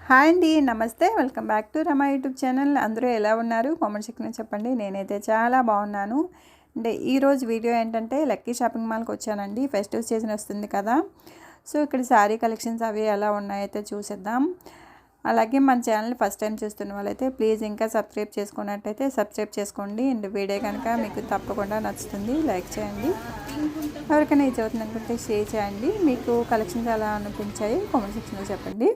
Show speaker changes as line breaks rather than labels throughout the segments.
Hi అండి, నమస్తే. Welcome back to Rama YouTube channel. అందరూ ఎలా ఉన్నారు? కామెంట్ సెక్షన్లో చెప్పండి. నేనైతే చాలా బాగున్నాను. అంటే ఈరోజు వీడియో ఏంటంటే లక్కీ షాపింగ్ మాల్కి వచ్చానండి. ఫెస్టివ్ సీజన్ వస్తుంది కదా, సో ఇక్కడ శారీ కలెక్షన్స్ అవి ఎలా ఉన్నాయైతే చూసేద్దాం. అలాగే మన ఛానల్ ఫస్ట్ టైం చూస్తున్న వాళ్ళైతే ప్లీజ్ ఇంకా సబ్స్క్రైబ్ చేసుకున్నట్టయితే సబ్స్క్రైబ్ చేసుకోండి. అండ్ వీడియో కనుక మీకు తప్పకుండా నచ్చుతుంది, లైక్ చేయండి. ఎవరికైనా ఇది అవుతుంది అనుకుంటే షేర్ చేయండి. మీకు కలెక్షన్స్ ఎలా అనిపించాయి కామెంట్ సెక్షన్లో చెప్పండి.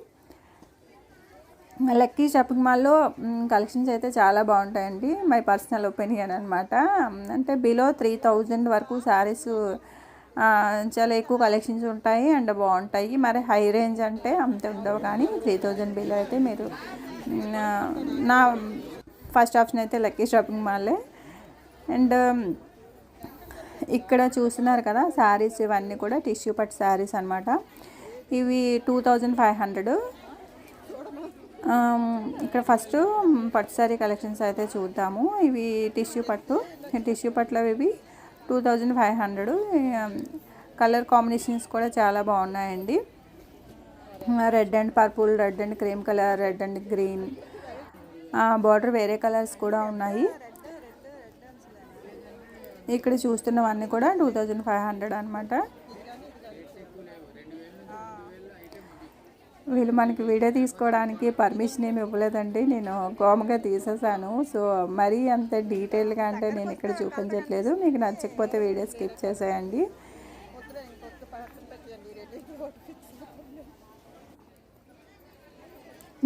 లక్కీ షాపింగ్ మాల్లో కలెక్షన్స్ అయితే చాలా బాగుంటాయండి. మై పర్సనల్ ఒపీనియన్ అనమాట. అంటే బిలో 3000 వరకు శారీస్ చాలా ఎక్కువ కలెక్షన్స్ ఉంటాయి అండ్ బాగుంటాయి. మరి హై రేంజ్ అంటే అంత ఉండవు, కానీ 3000 బిలో అయితే మీరు నా ఫస్ట్ ఆప్షన్ అయితే లక్కీ షాపింగ్ మాల్లే. అండ్ ఇక్కడ చూస్తున్నారు కదా శారీస్, ఇవన్నీ కూడా టిష్యూ పట్టు శారీస్ అనమాట. ఇవి 2500. ఇక్కడ ఫస్ట్ పట్టు శారీ కలెక్షన్స్ అయితే చూద్దాము. ఇవి టిష్యూ పట్టులో ఇవి 2500. కలర్ కాంబినేషన్స్ కూడా చాలా బాగున్నాయండి. Red and purple, red and cream colour, red and green, border వేరే కలర్స్ కూడా ఉన్నాయి. ఇక్కడ చూస్తున్నవన్నీ కూడా 2500 అనమాట. వీళ్ళు మనకి వీడియో తీసుకోవడానికి పర్మిషన్ ఏమి ఇవ్వలేదండి. నేను కామ్గా తీసేసాను. సో మరీ అంత డీటెయిల్గా అంటే నేను ఇక్కడ చూపించట్లేదు. మీకు నచ్చకపోతే వీడియో స్కిప్ చేసేయండి.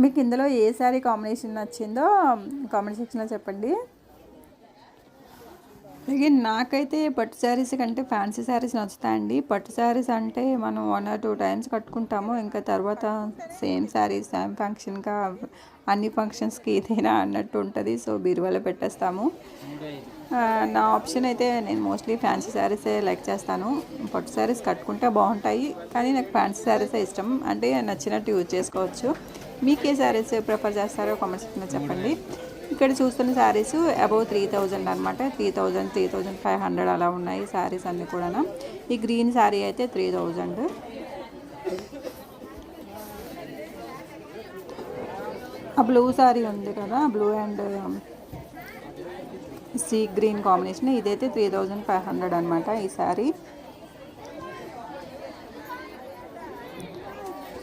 మీకు ఇందులో ఏ శారీ కాంబినేషన్ నచ్చిందో కామెంట్ సెక్షన్లో చెప్పండి. అలాగే నాకైతే పట్టు శారీస్ కంటే ఫ్యాన్సీ శారీస్ నచ్చుతాయండి. పట్టు శారీస్ అంటే మనం 1 or 2 టైమ్స్ కట్టుకుంటాము, ఇంకా తర్వాత సేమ్ శారీస్ సేమ్ ఫంక్షన్గా అన్ని ఫంక్షన్స్కి ఇదేనా అన్నట్టు ఉంటుంది. సో బీరువాలో పెట్టేస్తాము. నా ఆప్షన్ అయితే నేను మోస్ట్లీ ఫ్యాన్సీ శారీసే లైక్ చేస్తాను. పట్టు శారీస్ కట్టుకుంటే బాగుంటాయి, కానీ నాకు ఫ్యాన్సీ శారీసే ఇష్టం. అంటే నచ్చినట్టు యూజ్ చేసుకోవచ్చు. మీకు ఏ శారీస్ ప్రిఫర్ చేస్తారో కామెంట్ సెక్షన్లో చెప్పండి. ఇక్కడ చూస్తున్న శారీస్ అబౌవ్ 3000 అనమాట. 3000, 3500 అలా ఉన్నాయి శారీస్ అన్నీ కూడా. ఈ గ్రీన్ శారీ అయితే 3000. ఆ బ్లూ శారీ ఉంది కదా, blue and sea green combination, ఇదైతే 3500 అనమాట ఈ శారీ.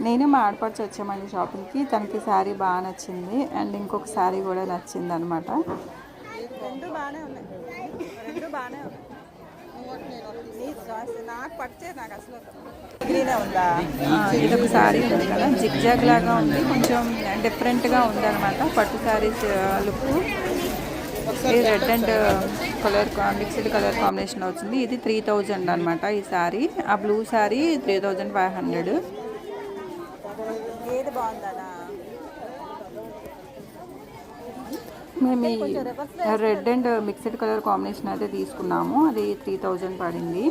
నేను మా ఆడపడిచి వచ్చామండి షాపింగ్కి. తనకి శారీ బాగా నచ్చింది అండ్ ఇంకొక శారీ కూడా నచ్చింది అనమాట. ఇదొక శారీ ఉంది కదా, జిగ్జాగ్ లాగా ఉంది, కొంచెం డిఫరెంట్గా ఉందన్నమాట పట్టు శారీస్ లుక్. ఇది red and colour mixed colour combination వచ్చింది. ఇది 3000 అనమాట ఈ శారీ. ఆ బ్లూ శారీ 3500. మేము ఈ red and mixed colour combination అయితే తీసుకున్నాము. అది 3000 పడింది.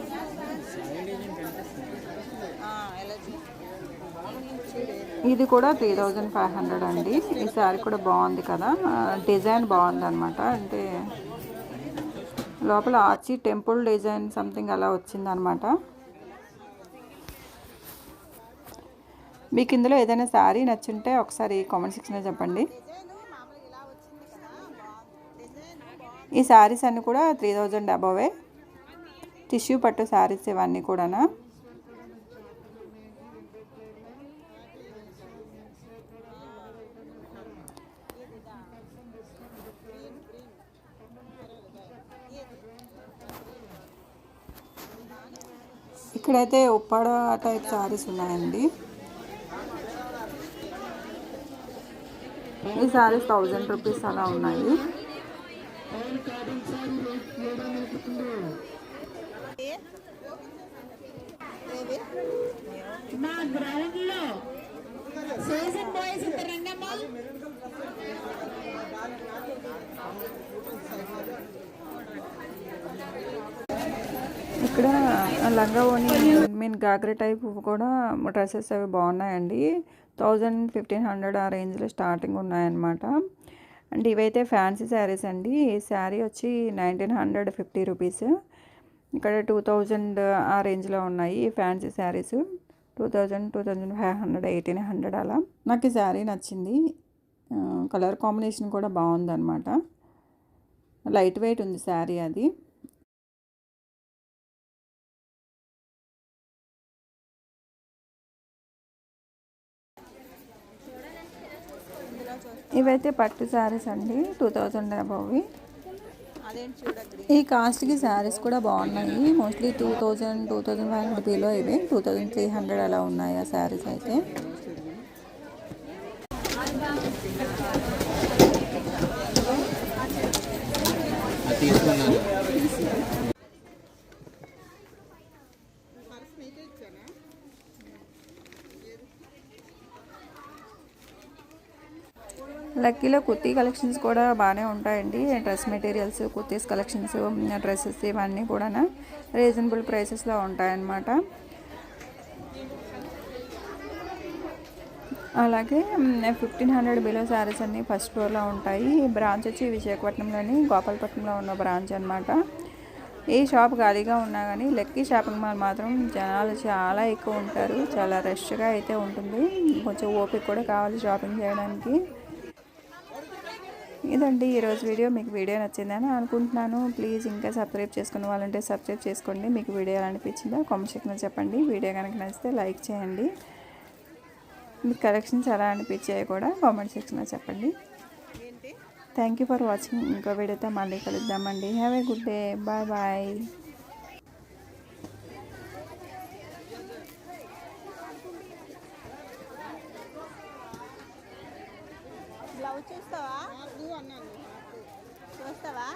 ఇది కూడా 3500 అండి. ఈ శారీ కూడా బాగుంది కదా, డిజైన్ బాగుంది అనమాట. అంటే లోపల ఆర్చి టెంపుల్ డిజైన్ సంథింగ్ అలా వచ్చింది అనమాట. మీకు ఇందులో ఏదైనా శారీ నచ్చుంటే ఒకసారి కామెంట్ సెక్షన్లో చెప్పండి. ఈ శారీస్ అన్నీ కూడా 3000 అబోవే. టిష్యూ పట్టు శారీస్ ఇవన్నీ కూడా. ఇక్కడైతే ఉప్పాడ టైప్ శారీస్ ఉన్నాయండి. ఈ శారీస్ 1000 రూపీస్ అలా ఉన్నాయి. ఇక్కడ లంగా ఓని గాగ్రా టైప్ కూడా డ్రెస్సెస్ అవి బాగున్నాయండి. 1000-1500 ఆ రేంజ్లో స్టార్టింగ్ ఉన్నాయన్నమాట. అండ్ ఇవైతే ఫ్యాన్సీ శారీస్ అండి. ఈ శారీ వచ్చి 1950 రూపీస్. ఇక్కడ 2000 ఆ రేంజ్లో ఉన్నాయి ఈ ఫ్యాన్సీ శారీస్. 2000, 2500, 1800 అలా. నాకు ఈ శారీ నచ్చింది. కలర్ కాంబినేషన్ కూడా బాగుందన్నమాట. లైట్ వెయిట్ ఉంది శారీ అది. ఇవైతే పట్టు శారీస్ అండి, 2000 అబవ్వి. ఈ కాస్ట్కి శారీస్ కూడా బాగున్నాయి. మోస్ట్లీ 2000, 2500 బిలో ఇవి 2300 అలా ఉన్నాయి ఆ శారీస్ అయితే. లక్కీలో కుర్తీ కలెక్షన్స్ కూడా బాగానే ఉంటాయండి. Dress materials, kurtis collections, dresses ఇవన్నీ కూడా రీజనబుల్ ప్రైసెస్లో ఉంటాయన్నమాట. అలాగే 1500 బిలో శారీస్ అన్నీ ఫస్ట్ ఫ్లోర్లో ఉంటాయి. ఈ బ్రాంచ్ వచ్చి విశాఖపట్నంలోని గోపాలపట్నంలో ఉన్న బ్రాంచ్ అనమాట. ఈ షాప్ ఖాళీగా ఉన్నా కానీ లక్కీ షాపింగ్ మాల్ మాత్రం జనాలు చాలా ఎక్కువ ఉంటారు. చాలా రష్గా అయితే ఉంటుంది. కొంచెం ఓపిక కూడా కావాలి షాపింగ్ చేయడానికి. ఇదండి ఈరోజు వీడియో. మీకు వీడియో నచ్చిందని అనుకుంటున్నాను. ప్లీజ్ ఇంకా సబ్స్క్రైబ్ చేసుకున్న వాళ్ళంటే సబ్స్క్రైబ్ చేసుకోండి. మీకు వీడియో ఎలా అనిపించిందో కామెంట్ సెక్షన్లో చెప్పండి. వీడియో కనుక నచ్చితే లైక్ చేయండి. మీకు కలెక్షన్స్ ఎలా అనిపించాయో కూడా కామెంట్ సెక్షన్లో చెప్పండి. Thank you for watching. ఇంకో వీడియోతో మళ్ళీ కలుద్దామండి. Have a good day. Bye bye.
Blouse చూస్తావా? చూస్తావా?